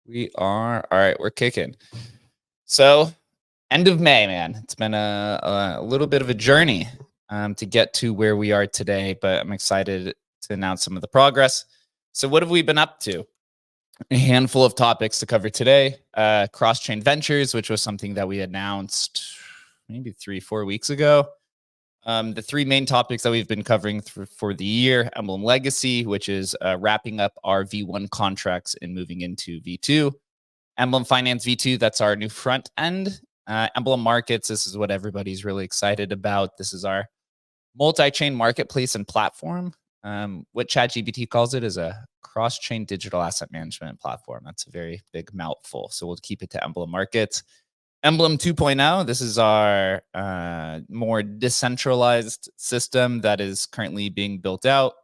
We are all right. We're kicking. So, end of May, man. It's been a little bit of a journey to get to where we are today, but I'm excited to announce some of the progress. So, what have we been up to? A handful of topics to cover today. Cross chain ventures, which was something that we announced maybe 3, 4 weeks ago. The three main topics that we've been covering for the year: Emblem Legacy, which is wrapping up our V1 contracts and moving into V2. Emblem Finance V2, that's our new front end. Emblem Markets, this is what everybody's really excited about. This is our multi-chain marketplace and platform. What ChatGPT calls it is a cross-chain digital asset management platform. That's a very big mouthful, so we'll keep it to Emblem Markets. Emblem 2.0, this is our more decentralized system that is currently being built out.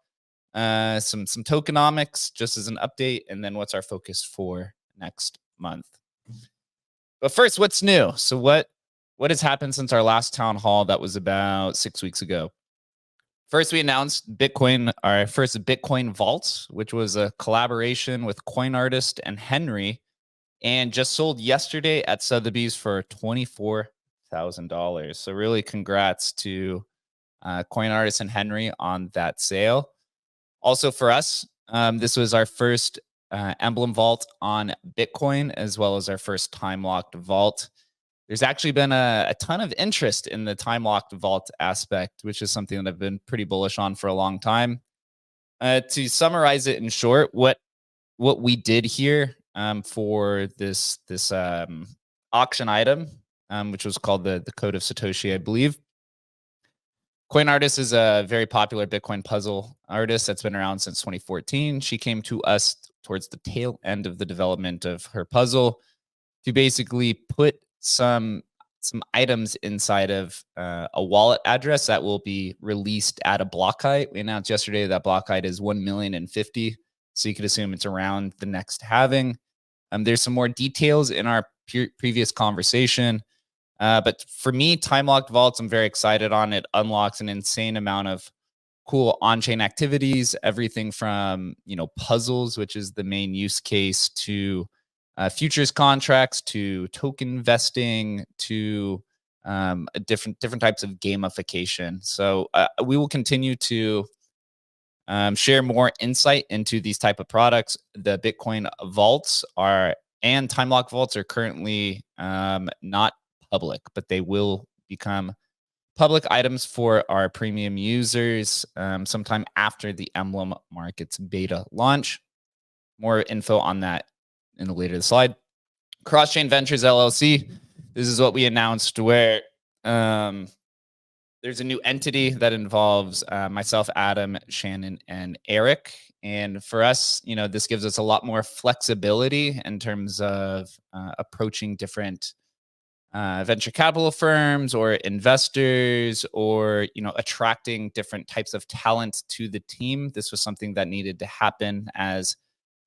Some tokenomics, just as an update, and then what's our focus for next month. But first, what's new? So what has happened since our last town hall that was about 6 weeks ago? First, we announced Bitcoin, our first Bitcoin Vault, which was a collaboration with Coin Artist and Henry, and just sold yesterday at Sotheby's for $24,000. So really, congrats to Coin Artist and Henry on that sale. Also for us, this was our first Emblem Vault on Bitcoin, as well as our first time-locked vault. There's actually been a ton of interest in the time-locked vault aspect, which is something that I've been pretty bullish on for a long time. To summarize it in short, what we did here for this auction item, which was called the Code of Satoshi, I believe. Coin Artist is a very popular Bitcoin puzzle artist that's been around since 2014. She came to us towards the tail end of the development of her puzzle to basically put some items inside of a wallet address that will be released at a block height. We announced yesterday that block height is 1,000,050. So you could assume it's around the next halving. There's some more details in our previous conversation. But for me, time locked vaults, I'm very excited on it. Unlocks an insane amount of cool on-chain activities, everything from puzzles, which is the main use case, to futures contracts, to token investing, to different types of gamification. So we will continue to share more insight into these type of products. The Bitcoin vaults and time lock vaults are currently not public, but they will become public items for our premium users sometime after the Emblem Markets beta launch. More info on that in a later slide. Cross-Chain Ventures LLC. This is what we announced, where there's a new entity that involves myself, Adam, Shannon, and Eric. And for us, this gives us a lot more flexibility in terms of approaching different venture capital firms or investors, or attracting different types of talent to the team. This was something that needed to happen, as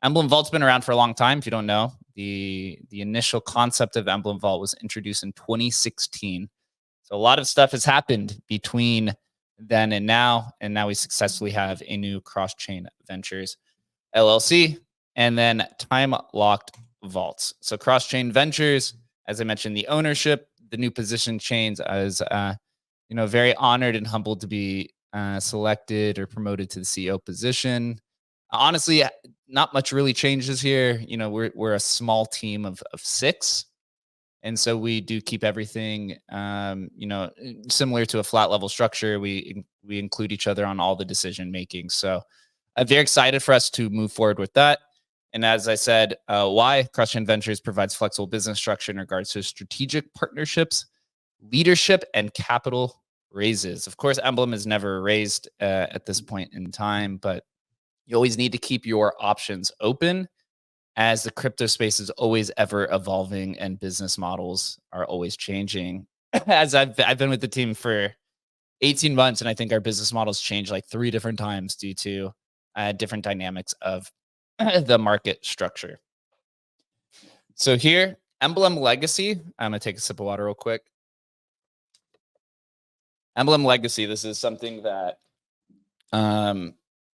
Emblem Vault's been around for a long time. If you don't know, the initial concept of Emblem Vault was introduced in 2016. So a lot of stuff has happened between then and now we successfully have a new Cross-Chain Ventures LLC, and then time-locked vaults. So Cross-Chain Ventures, as I mentioned, the ownership, the new position change, as very honored and humbled to be selected or promoted to the CEO position. Honestly, not much really changes here. We're a small team of 6. And so we do keep everything, similar to a flat level structure. We include each other on all the decision making. So I'm very excited for us to move forward with that. And as I said, why Cross-Chain Ventures provides flexible business structure in regards to strategic partnerships, leadership, and capital raises. Of course, Emblem is never raised at this point in time, but you always need to keep your options open, as the crypto space is always ever evolving and business models are always changing. As I've been with the team for 18 months, and I think our business models changed like 3 different times due to different dynamics of the market structure. So here, Emblem Legacy. I'm gonna take a sip of water real quick. Emblem Legacy. This is something that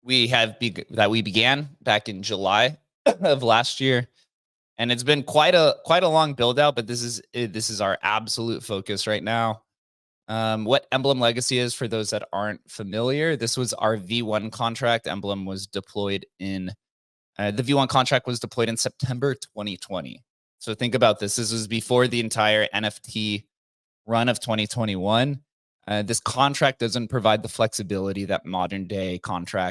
we began back in July of last year. And it's been quite a long build out, but this is our absolute focus right now. What Emblem Legacy is, for those that aren't familiar, this was our V1 contract. Emblem was deployed in the V1 contract was deployed in September 2020. So think about this. This was before the entire NFT run of 2021. This contract doesn't provide the flexibility that modern day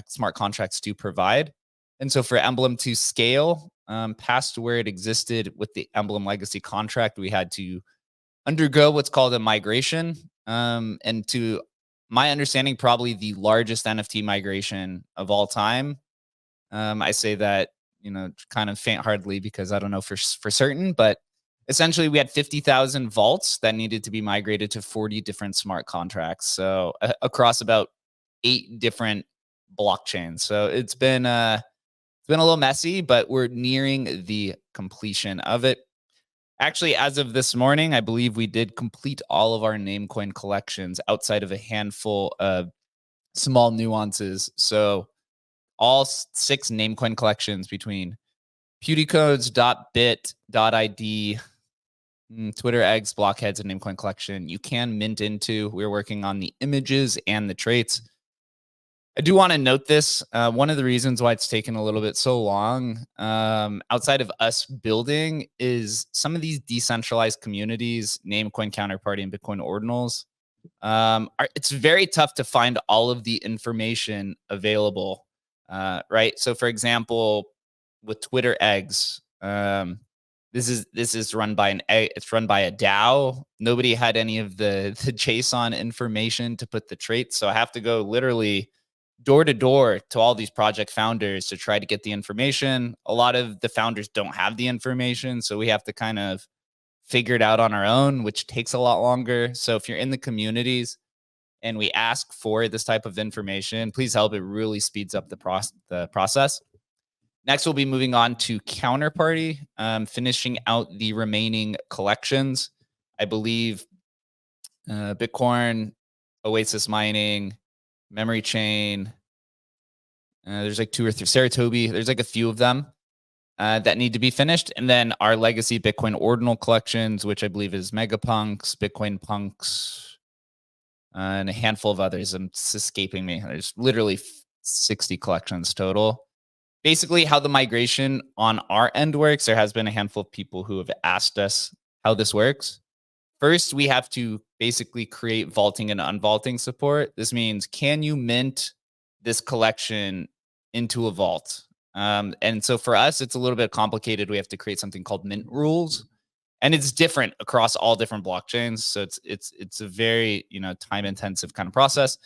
smart contracts do provide. And so for Emblem to scale past where it existed with the Emblem Legacy contract, we had to undergo what's called a migration. And to my understanding, probably the largest NFT migration of all time. I say that, kind of faint-heartedly because I don't know for certain, but essentially we had 50,000 vaults that needed to be migrated to 40 different smart contracts. So across about 8 different blockchains. So it's been a little messy, but we're nearing the completion of it. Actually, as of this morning, I believe we did complete all of our Namecoin collections outside of a handful of small nuances. So all 6 Namecoin collections between pewdiecodes.bit.id, Twitter eggs, blockheads, and Namecoin collection you can mint into. We're working on the images and the traits. I do want to note this. One of the reasons why it's taken a little bit so long, outside of us building, is some of these decentralized communities, Namecoin Counterparty and Bitcoin Ordinals. It's very tough to find all of the information available, right? So, for example, with Twitter eggs, this is run by it's run by a DAO. Nobody had any of the JSON information to put the traits, so I have to go literally door to door to all these project founders to try to get the information. A lot of the founders don't have the information, so we have to kind of figure it out on our own, which takes a lot longer. So if you're in the communities and we ask for this type of information, please help. It really speeds up the process. Next, we'll be moving on to Counterparty, finishing out the remaining collections. I believe Bitcoin, Oasis Mining, Memory Chain. There's like 2 or 3, Saratobi. There's like a few of them that need to be finished. And then our legacy Bitcoin ordinal collections, which I believe is Megapunks, Bitcoin Punks, and a handful of others. It's escaping me. There's literally 60 collections total. Basically, how the migration on our end works, there has been a handful of people who have asked us how this works. First, we have to basically create vaulting and unvaulting support. This means, can you mint this collection into a vault? And so for us, it's a little bit complicated. We have to create something called mint rules, and it's different across all different blockchains. So it's a very time intensive kind of process.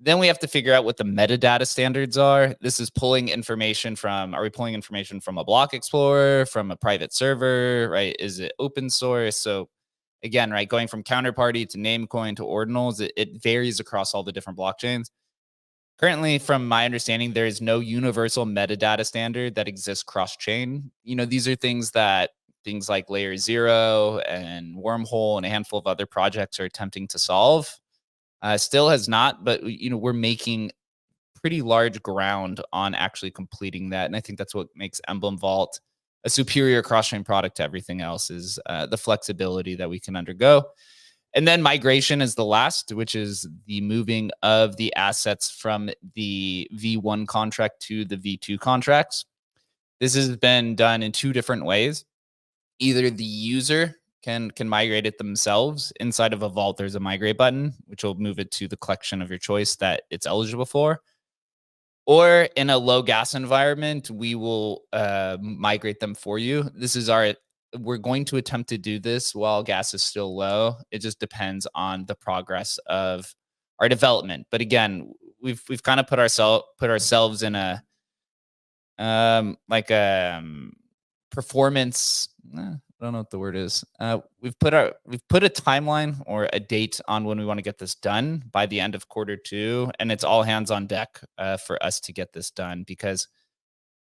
Then we have to figure out what the metadata standards are. This is pulling information from, are we pulling information from a block explorer, from a private server, right? Is it open source? So again, right, going from Counterparty to Namecoin to Ordinals, it varies across all the different blockchains. Currently, from my understanding, there is no universal metadata standard that exists cross-chain. These are things like Layer 0 and Wormhole and a handful of other projects are attempting to solve. Still has not, but we're making pretty large ground on actually completing that. And I think that's what makes Emblem Vault a superior cross-chain product to everything else, is the flexibility that we can undergo. And then migration is the last, which is the moving of the assets from the V1 contract to the V2 contracts. This has been done in 2 different ways. Either the user can migrate it themselves. Inside of a vault, there's a migrate button, which will move it to the collection of your choice that it's eligible for. Or in a low gas environment, we will migrate them for you. We're going to attempt to do this while gas is still low. It just depends on the progress of our development. But again, we've kind of put ourselves in a performance. I don't know what the word is. We've put a timeline or a date on when we want to get this done by the end of Q2, and it's all hands on deck for us to get this done, because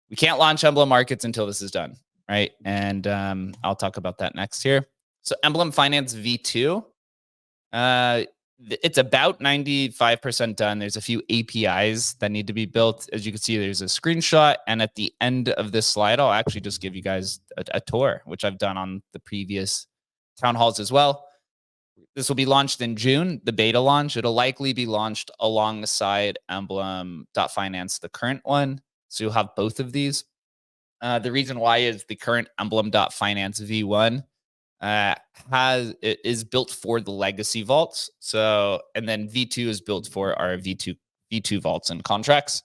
we can't launch Emblem Markets until this is done, right? And I'll talk about that next here. So Emblem Finance V2. It's about 95% done. There's a few APIs that need to be built. As you can see, there's a screenshot. And at the end of this slide, I'll actually just give you guys a tour, which I've done on the previous town halls as well. This will be launched in June, the beta launch. It'll likely be launched alongside Emblem.finance, the current one. So you'll have both of these. The reason why is the current Emblem.finance V1 is built for the legacy vaults. So, and then V2 is built for our V2 vaults and contracts.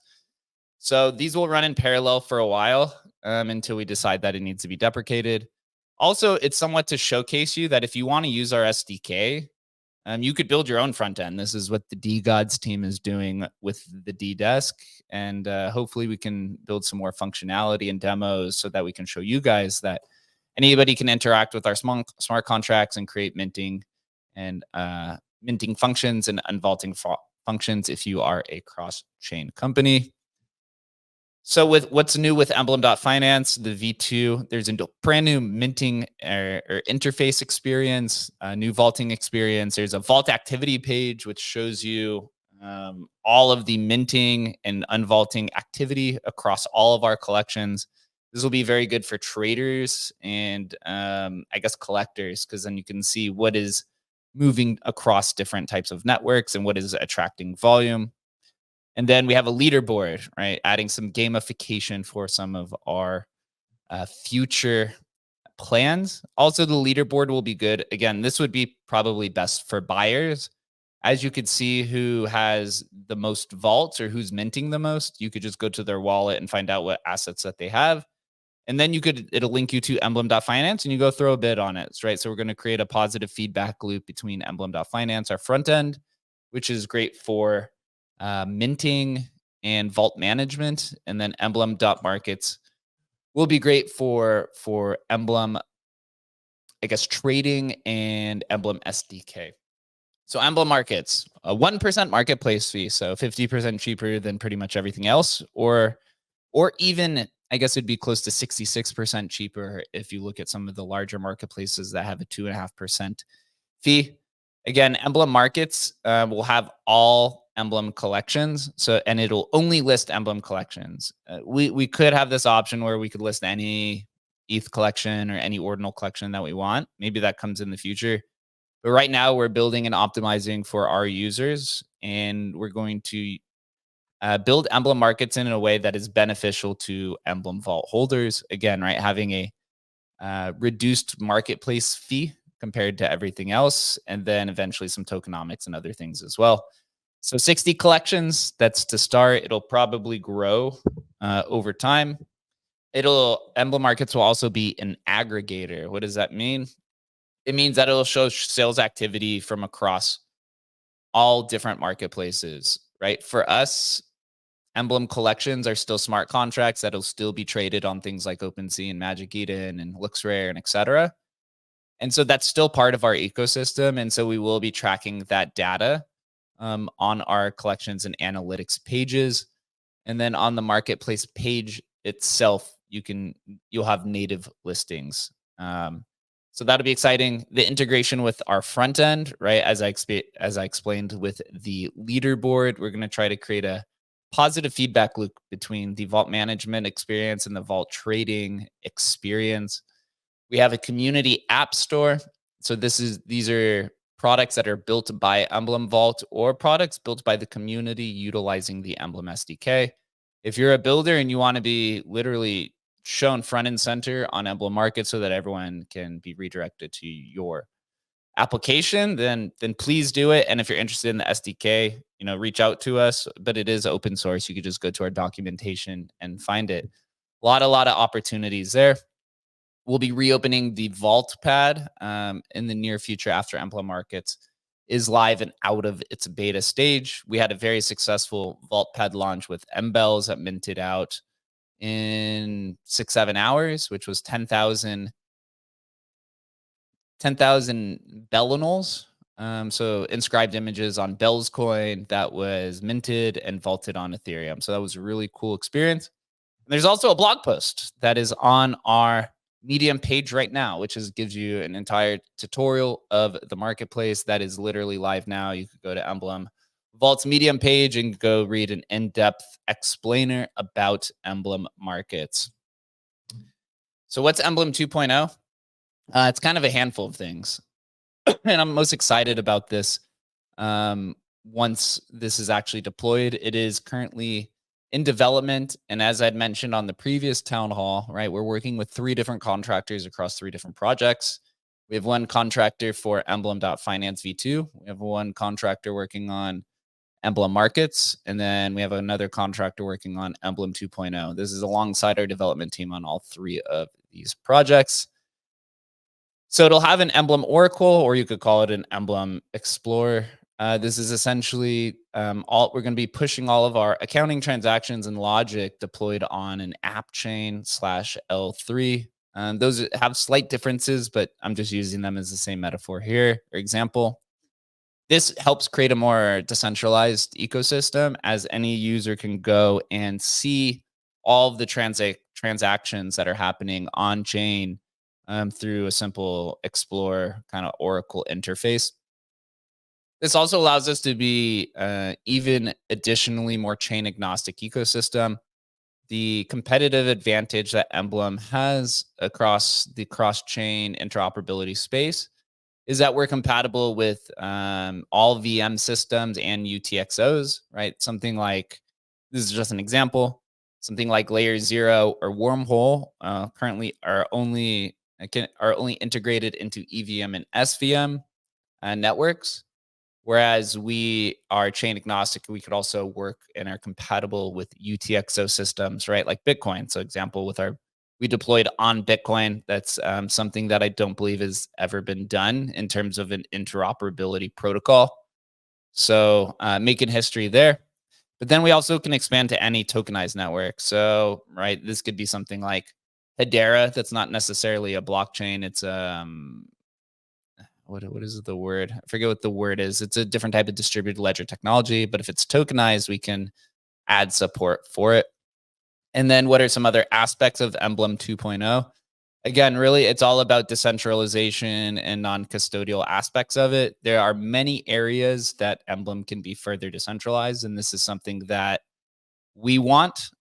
So these will run in parallel for a while until we decide that it needs to be deprecated. Also, it's somewhat to showcase you that if you want to use our SDK, you could build your own front end. This is what the DGods team is doing with the D-Desk. And hopefully we can build some more functionality and demos so that we can show you guys that anybody can interact with our smart contracts and create minting and minting functions and unvaulting functions if you are a cross-chain company. So with what's new with Emblem.finance, the V2, there's a brand new minting or interface experience, a new vaulting experience. There's a vault activity page, which shows you all of the minting and unvaulting activity across all of our collections. This will be very good for traders and I guess collectors, because then you can see what is moving across different types of networks and what is attracting volume. And then we have a leaderboard, right? Adding some gamification for some of our future plans. Also, the leaderboard will be good. Again, this would be probably best for buyers. As you could see who has the most vaults or who's minting the most, you could just go to their wallet and find out what assets that they have. And then it'll link you to Emblem.finance and you go throw a bid on it, right? So we're going to create a positive feedback loop between Emblem.finance, our front end, which is great for minting and vault management, and then Emblem.markets will be great for Emblem, I guess, trading and Emblem SDK. So Emblem Markets, a 1% marketplace fee, so 50% cheaper than pretty much everything else, or even I guess it'd be close to 66% cheaper if you look at some of the larger marketplaces that have a 2.5% fee. Again, Emblem Markets will have all Emblem collections. So, and it'll only list Emblem collections. We could have this option where we could list any ETH collection or any ordinal collection that we want. Maybe that comes in the future. But right now we're building and optimizing for our users, and we're going to build Emblem Markets in a way that is beneficial to Emblem Vault holders. Again, right, having a reduced marketplace fee compared to everything else, and then eventually some tokenomics and other things as well. So 60 collections, that's to start. It'll probably grow over time. Emblem Markets will also be an aggregator. What does that mean? It means that it'll show sales activity from across all different marketplaces, right? For us, Emblem collections are still smart contracts that'll still be traded on things like OpenSea and Magic Eden and LooksRare and etc. And so that's still part of our ecosystem. And so we will be tracking that data on our collections and analytics pages. And then on the marketplace page itself, you'll have native listings. So that'll be exciting. The integration with our front end, right? As I explained with the leaderboard, we're going to try to create a positive feedback loop between the vault management experience and the vault trading experience. We have a community app store. So these are products that are built by Emblem Vault or products built by the community utilizing the Emblem SDK. If you're a builder and you want to be literally shown front and center on Emblem Market so that everyone can be redirected to your application, then please do it. And if you're interested in the SDK, reach out to us, but it is open source. You could just go to our documentation and find it. A lot of opportunities there. We'll be reopening the Vault pad in the near future after Emblem Markets is live and out of its beta stage. We had a very successful Vault pad launch with Embells that minted out in 6-7 hours, which was 10,000 Bellinals. So inscribed images on Bell's coin that was minted and vaulted on Ethereum. So that was a really cool experience. And there's also a blog post that is on our Medium page right now, which gives you an entire tutorial of the marketplace that is literally live now. You could go to Emblem Vault's Medium page and go read an in-depth explainer about Emblem markets. So what's Emblem 2.0? It's kind of a handful of things. And I'm most excited about this once this is actually deployed. It is currently in development. And as I'd mentioned on the previous town hall, right, we're working with 3 different contractors across 3 different projects. We have one contractor for Emblem.finance v2. We have one contractor working on Emblem Markets. And then we have another contractor working on Emblem 2.0. This is alongside our development team on all 3 of these projects. So it'll have an Emblem Oracle, or you could call it an Emblem Explorer. This is essentially all we're going to be pushing all of our accounting transactions and logic deployed on an app chain /L3. Those have slight differences, but I'm just using them as the same metaphor here or example. This helps create a more decentralized ecosystem, as any user can go and see all of the transactions that are happening on chain through a simple Explore kind of Oracle interface. This also allows us to be even additionally more chain agnostic ecosystem. The competitive advantage that Emblem has across the cross chain interoperability space is that we're compatible with all VM systems and UTXOs, right? Something like, this is just an example, something like Layer 0 or Wormhole currently are only integrated into EVM and SVM networks, whereas we are chain agnostic. We could also work and are compatible with UTXO systems, right? Like Bitcoin. So example, we deployed on Bitcoin. That's something that I don't believe has ever been done in terms of an interoperability protocol. So making history there. But then we also can expand to any tokenized network. So, right, this could be something like Hedera. That's not necessarily a blockchain. It's what is the word? I forget what the word is. It's a different type of distributed ledger technology, but if it's tokenized, we can add support for it. And then what are some other aspects of Emblem 2.0? Again, really, it's all about decentralization and non-custodial aspects of it. There are many areas that Emblem can be further decentralized, and this is something that we want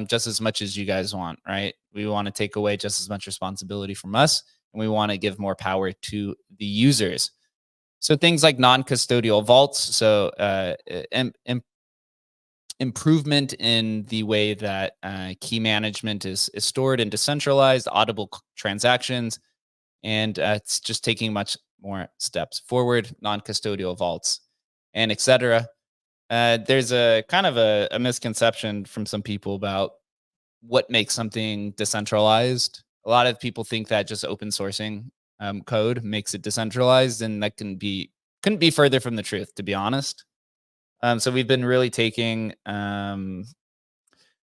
just as much as you guys want, right? We want to take away just as much responsibility from us, and we want to give more power to the users. So things like non-custodial vaults, so improvement in the way that key management is stored and decentralized, audible transactions, and it's just taking much more steps forward, non-custodial vaults, and etc. There's a kind of a misconception from some people about what makes something decentralized. A lot of people think that just open sourcing code makes it decentralized, and that couldn't be further from the truth, to be honest. So we've been really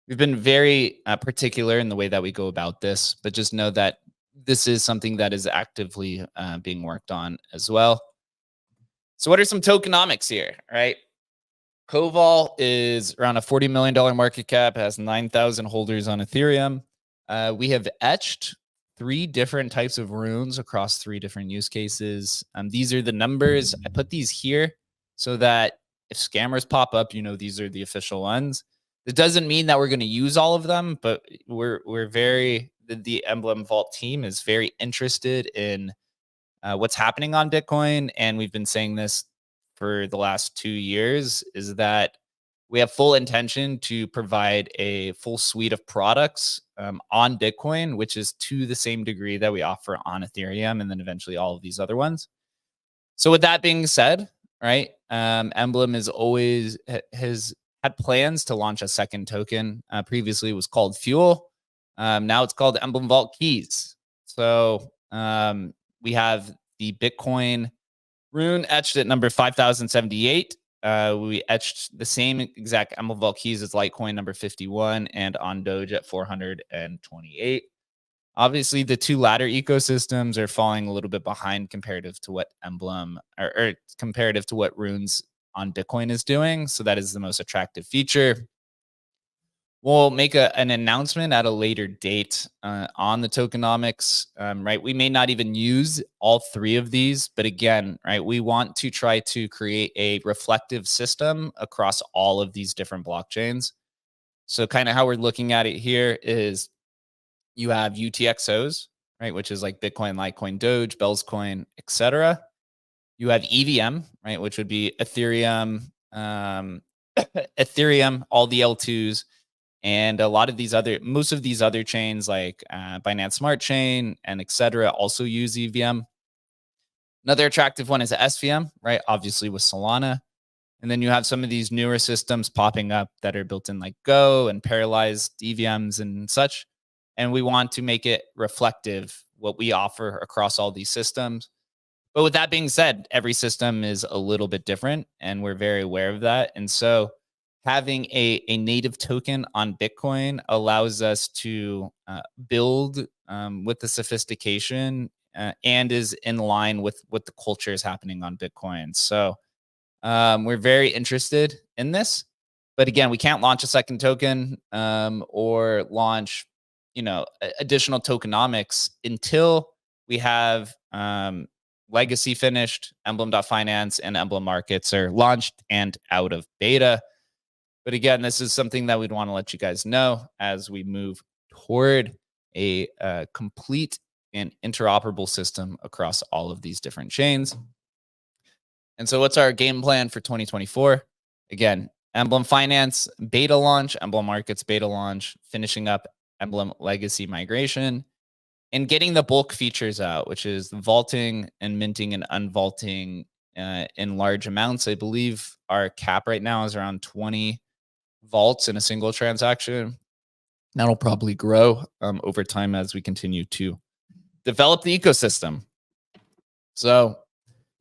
we've been very particular in the way that we go about this, but just know that this is something that is actively being worked on as well. So what are some tokenomics here, right? Koval is around a $40 million market cap, has 9,000 holders on Ethereum. We have etched 3 different types of runes across 3 different use cases. These are the numbers. I put these here so that if scammers pop up, you know these are the official ones. It doesn't mean that we're going to use all of them, but the Emblem Vault team is very interested in what's happening on Bitcoin, and we've been saying this for the last 2 years, is that we have full intention to provide a full suite of products on Bitcoin, which is to the same degree that we offer on Ethereum, and then eventually all of these other ones. So with that being said, right, Emblem has had plans to launch a second token. Previously, it was called Fuel. Now it's called Emblem Vault Keys. So we have the Bitcoin rune etched at number 5078. We etched the same exact Emblem Vault Keys as Litecoin number 51 and on Doge at 428. Obviously, the 2 latter ecosystems are falling a little bit behind comparative to what Emblem or comparative to what runes on Bitcoin is doing. So that is the most attractive feature. We'll make an announcement at a later date on the tokenomics, right? We may not even use all three of these, but again, right, we want to try to create a reflective system across all of these different blockchains. So kind of how we're looking at it here is you have UTXOs, right, which is like Bitcoin, Litecoin, Doge, Bells Coin, etc. You have EVM, right, which would be Ethereum, Ethereum, all the L2s, and a lot of these other, most of these other chains like Binance Smart Chain and etc. also use EVM. Another attractive one is SVM, right? Obviously with Solana. And then you have some of these newer systems popping up that are built in like Go and parallelized EVMs and such. And we want to make it reflective what we offer across all these systems. But with that being said, every system is a little bit different, and we're very aware of that. And so having a native token on Bitcoin allows us to build with the sophistication and is in line with what the culture is happening on Bitcoin. So we're very interested in this, but again, we can't launch a second token or launch, additional tokenomics until we have Legacy finished, Emblem.finance, and Emblem Markets are launched and out of beta. But again, this is something that we'd want to let you guys know as we move toward a complete and interoperable system across all of these different chains. And so what's our game plan for 2024? Again, Emblem Finance beta launch, Emblem Markets beta launch, finishing up Emblem Legacy migration, and getting the bulk features out, which is vaulting and minting and unvaulting in large amounts. I believe our cap right now is around 20 vaults in a single transaction. That'll probably grow over time as we continue to develop the ecosystem. So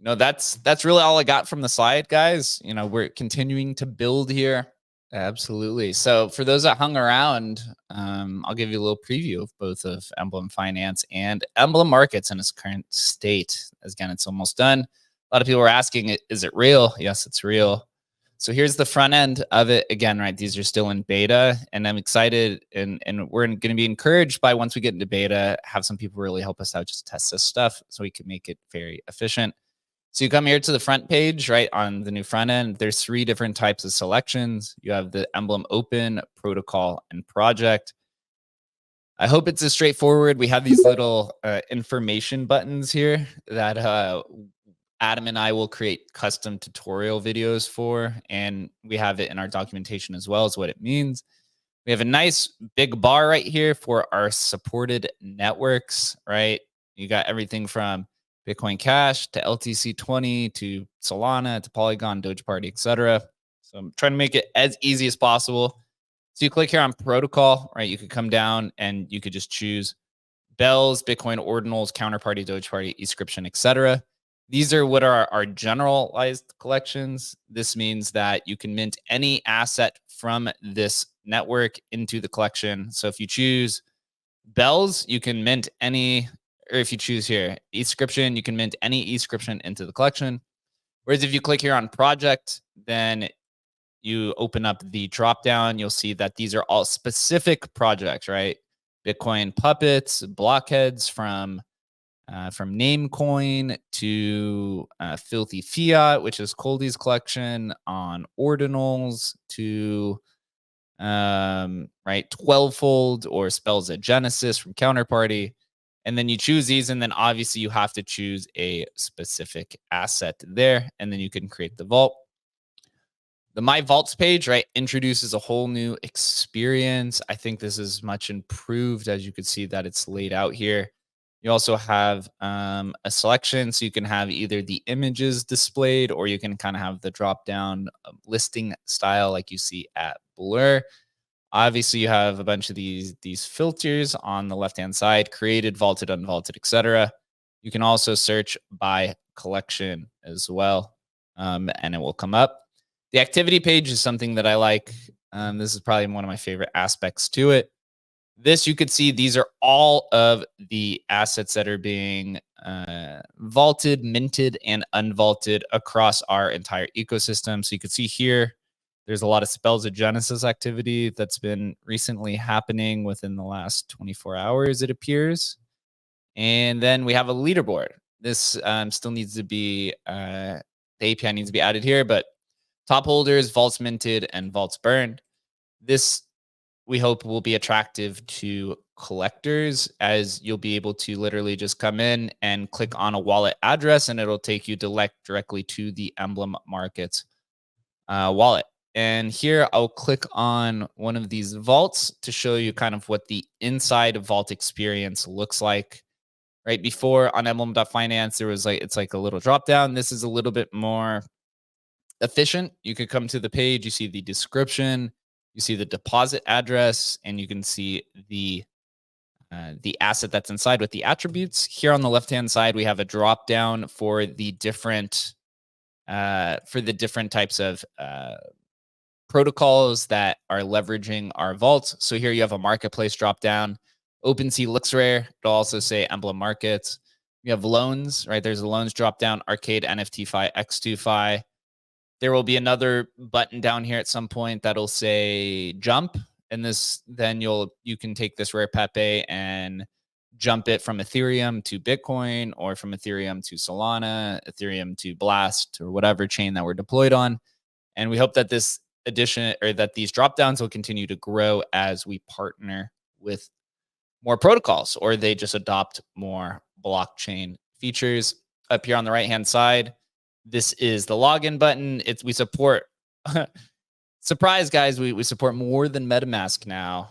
that's really all I got from the slide, guys. We're continuing to build here. Absolutely. So for those that hung around, I'll give you a little preview of both of Emblem Finance and Emblem Markets in its current state. Again, it's almost done. A lot of people were asking, is it real? Yes, it's real. So here's the front end of it. Again, right, these are still in beta, and I'm excited, and we're going to be encouraged by, once we get into beta, have some people really help us out, just test this stuff so we can make it very efficient. So you come here to the front page, right, on the new front end. There's 3 different types of selections. You have the Emblem Open, Protocol, and Project. I hope it's as straightforward. We have these little information buttons here that Adam and I will create custom tutorial videos for, and we have it in our documentation as well as what it means. We have a nice big bar right here for our supported networks, right? You got everything from Bitcoin Cash to LTC20 to Solana to Polygon, Doge Party, etc. So I'm trying to make it as easy as possible. So you click here on protocol, right? You could come down and you could just choose Bells, Bitcoin Ordinals, Counterparty, Doge Party, Escription, etc. These are what are our generalized collections. This means that you can mint any asset from this network into the collection. So if you choose Bells, you can mint any, or if you choose here, Escription, you can mint any Escription into the collection. Whereas if you click here on Project, then you open up the drop down, you'll see that these are all specific projects, right? Bitcoin puppets, blockheads from Namecoin to Filthy Fiat, which is Coldie's collection, on Ordinals to right, 12-fold or Spells at Genesis from Counterparty. And then you choose these, and then obviously you have to choose a specific asset there, and then you can create the vault. The My Vaults page, right, introduces a whole new experience. I think this is much improved, as you can see that it's laid out here. You also have a selection, so you can have either the images displayed, or you can kind of have the drop-down listing style like you see at Blur. Obviously, you have a bunch of these filters on the left-hand side: created, vaulted, unvaulted, etc. You can also search by collection as well, and it will come up. The activity page is something that I like. This is probably one of my favorite aspects to it. This, you could see, these are all of the assets that are being vaulted, minted, and unvaulted across our entire ecosystem. So you can see here, There's a lot of Spells of Genesis activity that's been recently happening within the last 24 hours, it appears. And then we have a leaderboard. This still needs to be, the API needs to be added here, but top holders, vaults minted, and vaults burned. This we hope will be attractive to collectors, as you'll be able to literally just come in and click on a wallet address and it'll take you directly to the Emblem Markets wallet. And here I'll click on one of these vaults to show you kind of what the inside vault experience looks like. Right before on Emblem.finance, there was it's like a little drop down. This is a little bit more efficient. You could come to the page, you see the description, you see the deposit address, and you can see the asset that's inside with the attributes. Here on the left-hand side, we have a drop down for the different types of protocols that are leveraging our vault. So here you have a marketplace drop down. OpenSea looks rare. It'll also say Emblem Markets. You have loans, right? There's a loans drop down, Arcade, NFT Fi, X2 Fi. There will be another button down here at some point that'll say jump. And this, then you can take this rare Pepe and jump it from Ethereum to Bitcoin, or from Ethereum to Solana, Ethereum to Blast, or whatever chain that we're deployed on. And we hope that this addition, or that these drop downs will continue to grow as we partner with more protocols, or they just adopt more blockchain features. Up here on the right hand side, this is the login button. We support surprise, guys, we support more than MetaMask now,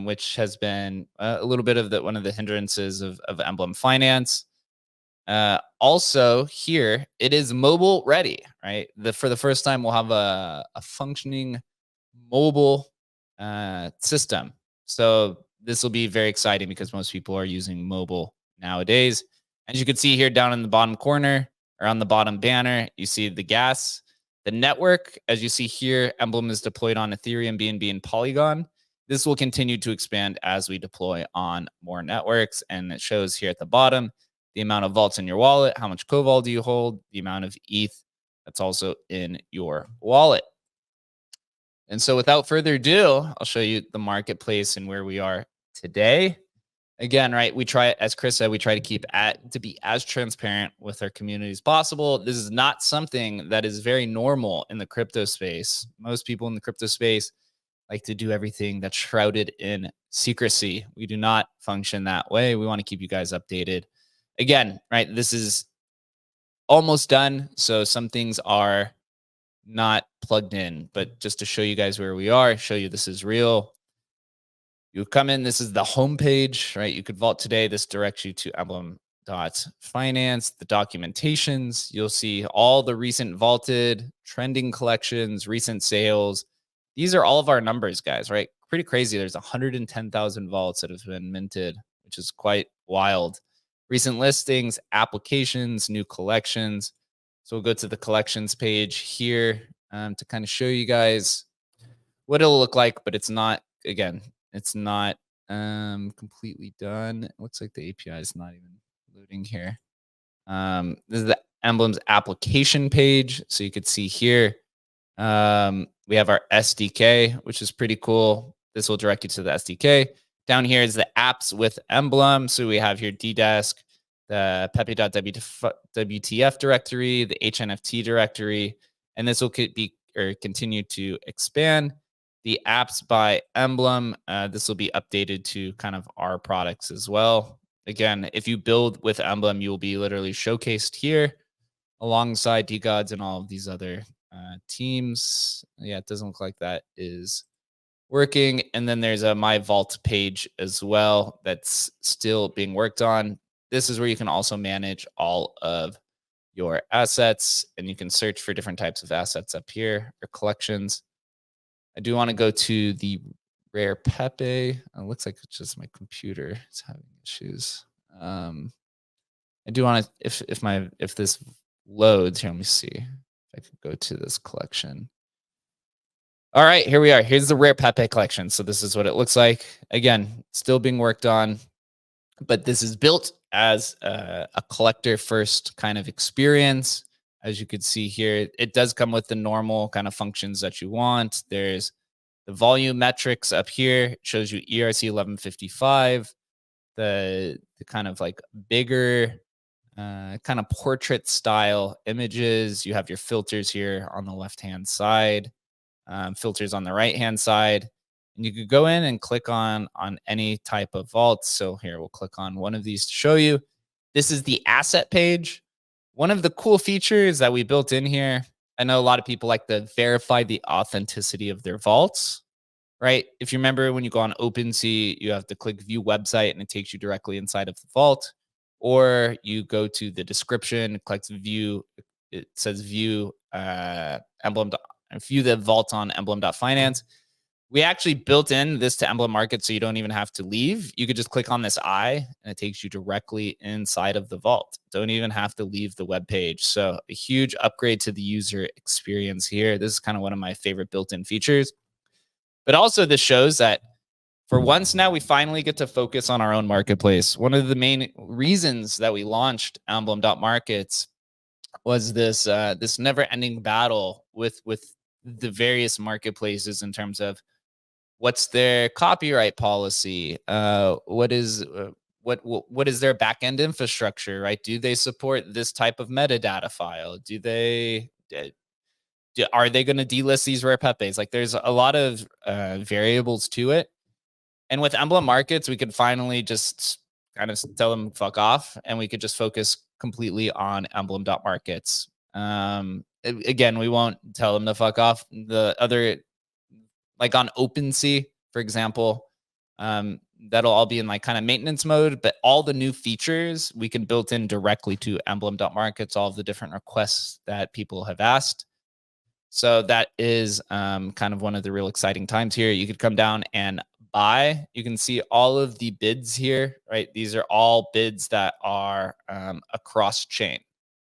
which has been a little bit of one of the hindrances of Emblem Finance. Also here, it is mobile ready, right? For the first time, we'll have a functioning mobile system. So this will be very exciting because most people are using mobile nowadays. As you can see here down in the bottom corner, or on the bottom banner, you see the gas. The network, as you see here, Emblem is deployed on Ethereum, BNB, and Polygon. This will continue to expand as we deploy on more networks. And it shows here at the bottom the amount of vaults in your wallet, how much CoVol do you hold, the amount of ETH that's also in your wallet. And so without further ado, I'll show you the marketplace and where we are today. Again, right, we try, as Chris said, we try to be as transparent with our community as possible. This is not something that is very normal in the crypto space. Most people in the crypto space like to do everything that's shrouded in secrecy. We do not function that way. We want to keep you guys updated. Again, right, this is almost done, so some things are not plugged in, but just to show you guys where we are, show you this is real. You come in, this is the homepage, right? You could vault today. This directs you to Emblem.finance, the documentations. You'll see all the recent vaulted, trending collections, recent sales. These are all of our numbers, guys, right? Pretty crazy. There's 110,000 vaults that have been minted, which is quite wild. Recent listings, applications, new collections. So we'll go to the collections page here to kind of show you guys what it'll look like, but it's not, again, it's not completely done. It looks like the API is not even loading here. This is the Emblem's application page. So you could see here, we have our SDK, which is pretty cool. This will direct you to the SDK. Down here is the apps with Emblem. So we have here DDesk, the Pepe.wtf directory, the HNFT directory, and this will continue to expand. The apps by Emblem, this will be updated to kind of our products as well. Again, if you build with Emblem, you will be literally showcased here alongside DGods and all of these other teams. Yeah, it doesn't look like that is working. And then there's a My Vault page as well that's still being worked on. This is where you can also manage all of your assets, and you can search for different types of assets up here or collections. I do want to go to the rare Pepe. It looks like it's just my computer is having issues. I do want to, if this loads here, let me see if I could go to this collection. All right, here we are. Here's the rare Pepe collection. So this is what it looks like. Again, still being worked on, but this is built as a collector first kind of experience. As you could see here, it does come with the normal kind of functions that you want. There's the volume metrics up here. It shows you ERC 1155, the kind of like bigger kind of portrait style images. You have your filters here on the left hand side, filters on the right hand side, and you could go in and click on any type of vault. So here we'll click on one of these to show you. This is the asset page. One of the cool features that we built in here, I know a lot of people like to verify the authenticity of their vaults, right? If you remember when you go on OpenSea, you have to click view website and it takes you directly inside of the vault. Or you go to the description, click view, it says view Emblem, view the vault on Emblem.finance. We actually built in this to Emblem Market so you don't even have to leave. You could just click on this eye and it takes you directly inside of the vault. Don't even have to leave the web page. So a huge upgrade to the user experience here. This is kind of one of my favorite built-in features. But also this shows that for once now we finally get to focus on our own marketplace. One of the main reasons that we launched Emblem.markets was this this never-ending battle with the various marketplaces in terms of what's their copyright policy, what is what is their backend infrastructure, right? Do they support this type of metadata file? Do they are they going to delist these rare pepes? Like there's a lot of variables to it. And with Emblem Markets, we could finally just kind of tell them fuck off, and we could just focus completely on Emblem.markets. Again, we won't tell them to fuck off. The other, like on OpenSea, for example, that'll all be in like kind of maintenance mode, but all the new features we can build in directly to Emblem.markets, all of the different requests that people have asked. So that is kind of one of the real exciting times here. You could come down and buy. You can see all of the bids here, right? These are all bids that are across chain.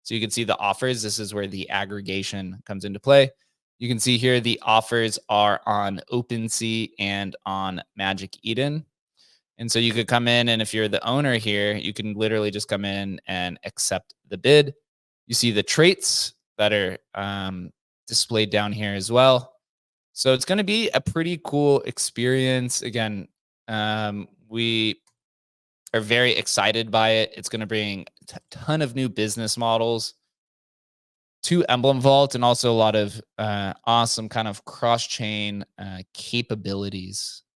So you can see the offers. This is where the aggregation comes into play. You can see here the offers are on OpenSea and on Magic Eden. And so you could come in, and if you're the owner here, you can literally just come in and accept the bid. You see the traits that are displayed down here as well. So it's going to be a pretty cool experience. Again, we are very excited by it. It's going to bring a ton of new business models to Emblem Vault, and also a lot of awesome kind of cross-chain capabilities